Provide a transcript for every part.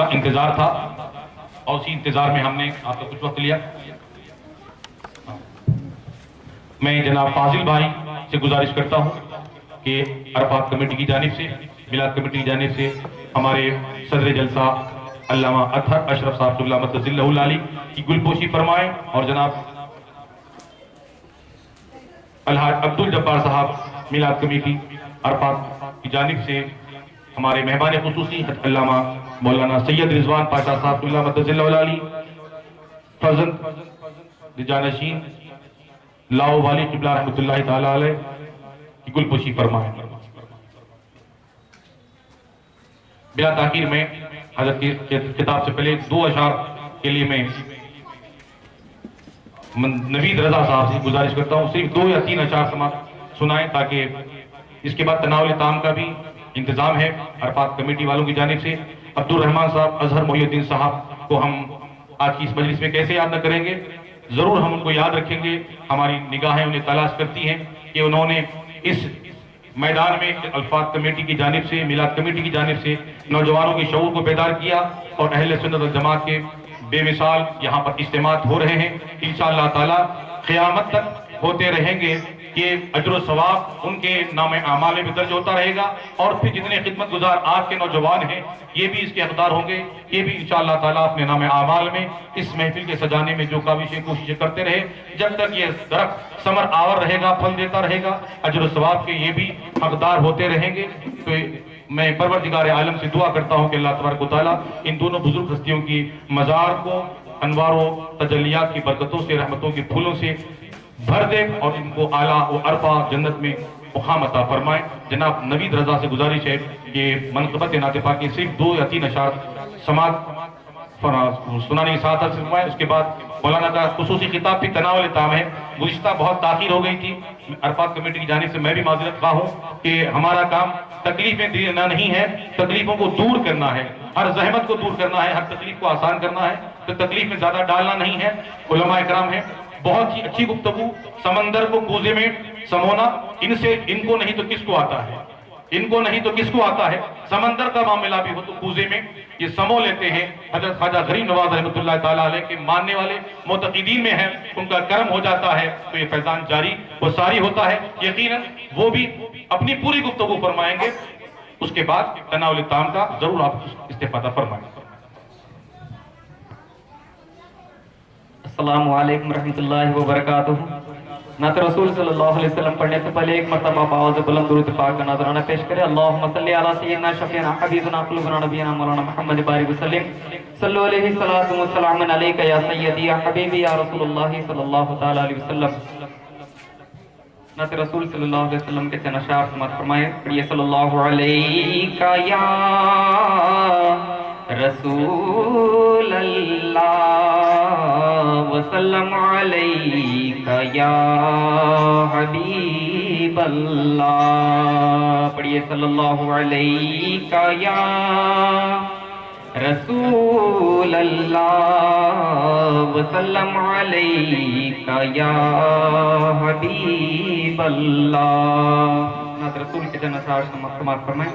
کا انتظار تھا اور اسی انتظار میں ہم نے آپ کا کچھ وقت لیا. میں جناب فاضل بھائی سے گزارش کرتا ہوں کہ عرفات کمیٹی کی جانب سے، میلاد کمیٹی کی جانب سے ہمارے صدر جلسہ علامہ اطہر اشرف صاحب قبلہ مدد اللہ العالی کی گل پوشی فرمائیں، اور جناب الحاج عبد الجبار صاحب میلاد کمیٹی عرفات کی جانب سے ہمارے مہمان خصوصی علامہ مولانا سید رضوان پاشا صاحب قبلہ مدد اللہ العالی فرزند جانشین لاؤ والی قبلہ رحمۃ اللہ تعالی علیہ کی گل پوشی فرمائیں. بلا تاخیر میں حضرت کی خطاب سے پہلے 2 اشعار کے لیے میں نوید رضا صاحب سے گزارش کرتا ہوں صرف 2 یا 3 اشعار سنائیں، تاکہ اس کے بعد تناول طعام کا بھی انتظام ہے عرفات کمیٹی والوں کی جانب سے. عبد الرحمان صاحب اظہر محی الدین صاحب کو ہم آج کی اس مجلس میں کیسے یاد نہ کریں گے، ضرور ہم ان کو یاد رکھیں گے. ہماری نگاہیں انہیں تلاش کرتی ہیں کہ انہوں نے اس میدان میں عرفات کمیٹی کی جانب سے، میلاد کمیٹی کی جانب سے نوجوانوں کے شعور کو بیدار کیا، اور اہل سنت والجماعت کے بے مثال یہاں پر اجتماعات ہو رہے ہیں. انشاءاللہ تعالی قیامت تک ہوتے رہیں گے کہ اجر و ثواب ان کے نام اعمال میں بھی درج ہوتا رہے گا، اور پھر جتنے خدمت گزار آج کے نوجوان ہیں یہ بھی اس کے حقدار ہوں گے. یہ بھی انشاءاللہ تعالیٰ اپنے نام اعمال میں اس محفل کے سجانے میں جو کاوشیں کوششیں کرتے رہے، جب تک یہ درخت ثمر آور رہے گا، پھل دیتا رہے گا، اجر و ثواب کے یہ بھی حقدار ہوتے رہیں گے. تو میں پروردگار عالم سے دعا کرتا ہوں کہ اللہ تبارک و تعالیٰ ان دونوں بزرگ ہستیوں کی مزار کو انوار و تجلیات کی برکتوں سے، رحمتوں کے پھولوں سے بھر دے، اور ان کو اعلیٰ و عرفہ جنت میں مقام عطا فرمائے. جناب نوید رضا سے گزارش ہے کہ منقبت نعت پاک کے صرف 2 یا 3 اشعار سماعت سنانے کی ساتھ حاصل فرمائے. اس کے بعد مولانا کا خصوصی خطاب بھی تناول طعام ہے. گزشتہ بہت تاخیر ہو گئی تھی، عرفات کمیٹی کی جانب سے میں بھی معذرت خواہ ہوں کہ ہمارا کام تکلیفیں دینا نہیں ہے، تکلیفوں کو دور کرنا ہے، ہر زحمت کو دور کرنا ہے، ہر تکلیف کو آسان کرنا ہے، تو تکلیف میں زیادہ ڈالنا نہیں ہے. علماء اکرام ہیں، بہت ہی اچھی گفتگو. سمندر کو کوزے میں سمونا ان کو نہیں تو کس کو آتا ہے، ان کو نہیں تو کس کو آتا ہے. سمندر کا معاملہ بھی ہو تو کوزے میں یہ سمو لیتے ہیں. حضرت خواجہ غریب نواز رحمۃ اللہ تعالیٰ علیہ کے ماننے والے معتقدین میں ہیں، ان کا کرم ہو جاتا ہے تو یہ فیضان جاری و ساری ہوتا ہے. یقیناً وہ بھی اپنی پوری گفتگو فرمائیں گے. اس کے بعد تناول طعام کا ضرور آپ استفادہ فرمائیں. السلام علیکم ورحمۃ اللہ وبرکاتہ. نعت رسول صلی اللہ علیہ وسلم پڑھنے سے پہلے ایک مرتبہ بآواز بلند درود پاک کا نذرانہ پیش کرے. اللہم صلی علی سیدنا شفیعنا حبیبنا قلوبنا نبینا مولانا محمد بارک وسلم. صلو علیہ الصلاۃ والسلام علیک یا سیدی یا حبیبی یا رسول اللہ صلی اللہ تعالی علیہ وسلم. نعت رسول صلی اللہ علیہ وسلم کے چند اشعار سماعت فرمائیں. پڑھیے صلی اللہ علیہ یا رسول اللہ وسلم علیک یا حبیب اللہ. پڑھیے صلی اللہ علیک یا رسول اللہ وسلم علیک یا حبیب اللہ. نعت رسول کے چند اشعار سماعت فرمائیں.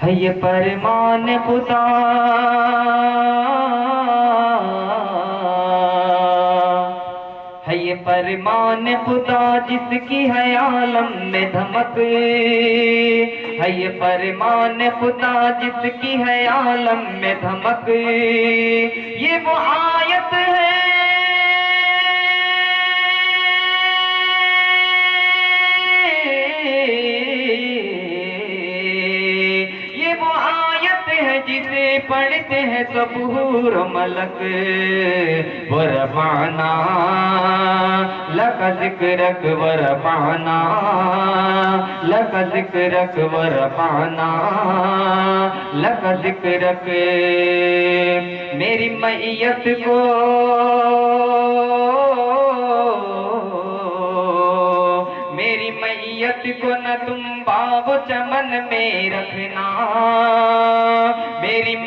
ہے یہ فرمان خدا ہے یہ فرمان خدا جس کی ہے عالم میں دھمک. ہے یہ فرمان خدا جس کی ہے عالم میں دھمک. یہ وہ آیت ہے جسے پڑھتے ہیں سب حور و ملک. ورفعنا لک ذکرک ورفعنا لک ذکرک ورفعنا لک ذکرک. میری معیت کو میری معیت کو نہ تم باغ و چمن میں رکھنا. میری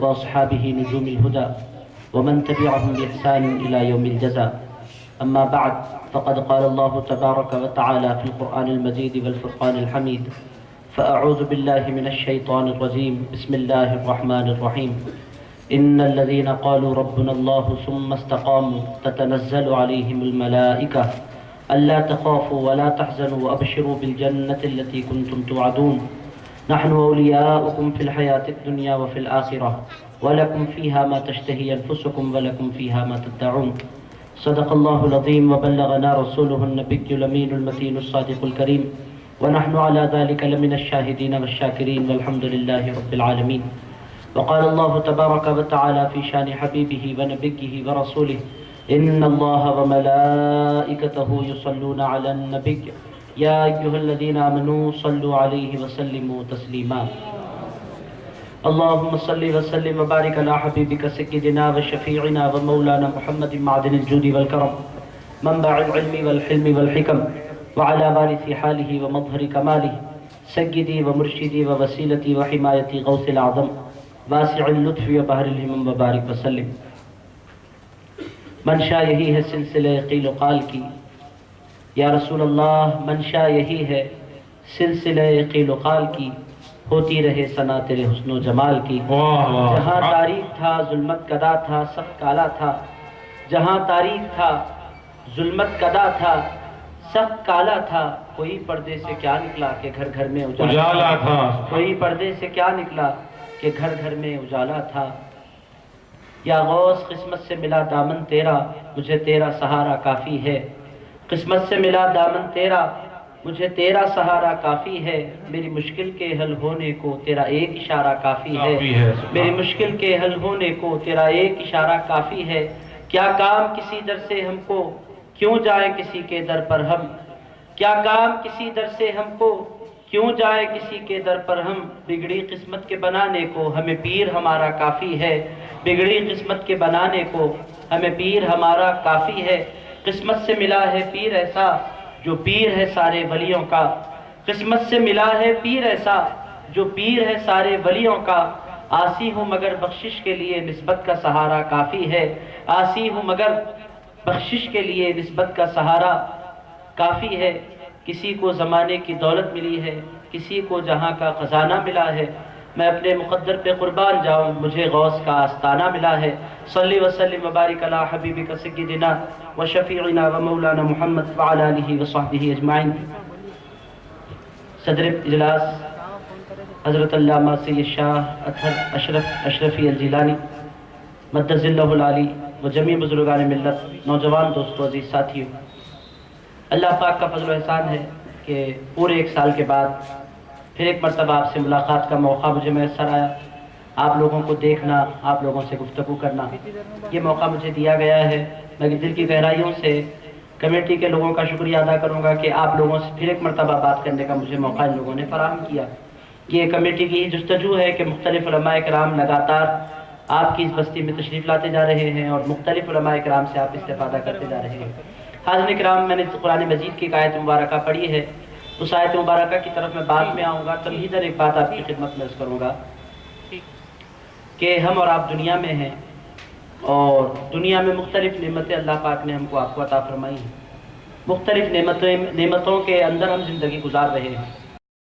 وأصحابه نجوم الهدى ومن تبعهم بإحسان إلى يوم الجزاء. أما بعد، فقد قال الله تبارك وتعالى في القرآن المجيد والفرقان الحميد: فأعوذ بالله من الشيطان الرجيم، بسم الله الرحمن الرحيم. إن الذين قالوا ربنا الله ثم استقاموا تتنزل عليهم الملائكة ألا تخافوا ولا تحزنوا وأبشروا بالجنة التي كنتم توعدون نحن أولياؤكم في الحياة الدنيا وفي الآخرة ولكم فيها ما تشتهي أنفسكم ولكم فيها ما تدعون. صدق الله العظيم وبلغنا رسوله النبي الأمين المتين الصادق الكريم ونحن على ذلك لمن الشاهدين والشاكرين والحمد لله رب العالمين. وقال الله تبارك وتعالى في شان حبيبه ونبيه ورسوله: إن الله وملائكته يصلون على النبي يا أيها الذين آمنوا صلوا عليه وسلموا تسليما. اللهم صل وسلم وبارك على حبيبك سيدنا وشفيعنا ومولانا محمد معدن الجود والكرم منبع العلم والحلم والحكم وعلى وارث حاله ومظهر كماله سيدي ومرشدي ووسيلتي وحمايتي غوث الأعظم واسع اللطف وبحر الہمم وبارک وسلم. منشا یہی ہے سلسلے قیل و قال کی، یا رسول اللہ منشا یہی ہے سلسلے قیل و قال کی، ہوتی رہے ثنا تیرے حسن و جمال کی. جہاں تاریخ تھا ظلمت کدا تھا سخت کالا تھا، جہاں تاریخ تھا ظلمت کدا تھا سخت کالا تھا، کوئی پردے سے کیا نکلا کہ گھر گھر میں اجالا تھا، کوئی پردے سے کیا نکلا کہ گھر گھر میں اجالا تھا. یا غوث قسمت سے ملا دامن تیرا مجھے تیرا سہارا کافی ہے، قسمت سے ملا دامن تیرا مجھے تیرا سہارا کافی ہے، میری مشکل کے حل ہونے کو تیرا ایک اشارہ کافی ہے، میری مشکل کے حل ہونے کو تیرا ایک اشارہ کافی ہے. کیا کام کسی در سے ہم کو کیوں جائے کسی کے در پر ہم، کیا کام کسی در سے ہم کو کیوں جائے کسی کے در پر ہم، بگڑی قسمت کے بنانے کو ہمیں پیر ہمارا کافی ہے، بگڑی قسمت کے بنانے کو ہمیں پیر ہمارا کافی ہے. قسمت سے ملا ہے پیر ایسا جو پیر ہے سارے ولیوں کا، قسمت سے ملا ہے پیر ایسا جو پیر ہے سارے ولیوں کا. آسی ہوں مگر بخشش کے لیے نسبت کا سہارا کافی ہے، آسی ہوں مگر بخشش کے لیے نسبت کا سہارا کافی ہے. کسی کو زمانے کی دولت ملی ہے، کسی کو جہاں کا خزانہ ملا ہے، میں اپنے مقدر پہ قربان جاؤں مجھے غوث کا آستانہ ملا ہے. صلی وسلم وبارک علی حبیبک سیدنا و شفیعنا و مولانا محمد وعلی آلہ وصحبہ اجمعین. صدر اجلاس حضرت علامہ سید شاہ اطہر اشرفی الجیلانی مدد ذلہ العالی و جمیع بزرگان ملت، نوجوان دوستو، عزیز ساتھیوں، اللہ پاک کا فضل و احسان ہے کہ پورے ایک سال کے بعد پھر ایک مرتبہ آپ سے ملاقات کا موقع مجھے میسر آیا. آپ لوگوں کو دیکھنا، آپ لوگوں سے گفتگو کرنا، یہ موقع مجھے دیا گیا ہے. میں دل کی گہرائیوں سے کمیٹی کے لوگوں کا شکریہ ادا کروں گا کہ آپ لوگوں سے پھر ایک مرتبہ بات کرنے کا مجھے موقع ان لوگوں نے فراہم کیا. یہ کمیٹی کی جستجو ہے کہ مختلف علماء کرام لگاتار آپ کی اس بستی میں تشریف لاتے جا رہے ہیں اور مختلف علماء کرام سے آپ استفادہ کرتے جا رہے ہیں. حاضرین کرام، میں نے قرآن مجید کی ایک آیت مبارکہ پڑھی ہے، اس آیت مبارکہ کی طرف میں بعد میں آؤں گا. تمہیداً ایک بات آپ کی خدمت میں عرض کروں گا کہ ہم اور آپ دنیا میں ہیں اور دنیا میں مختلف نعمتیں اللہ پاک نے ہم کو آپ کو عطا فرمائی ہیں. مختلف نعمتوں کے اندر ہم زندگی گزار رہے ہیں.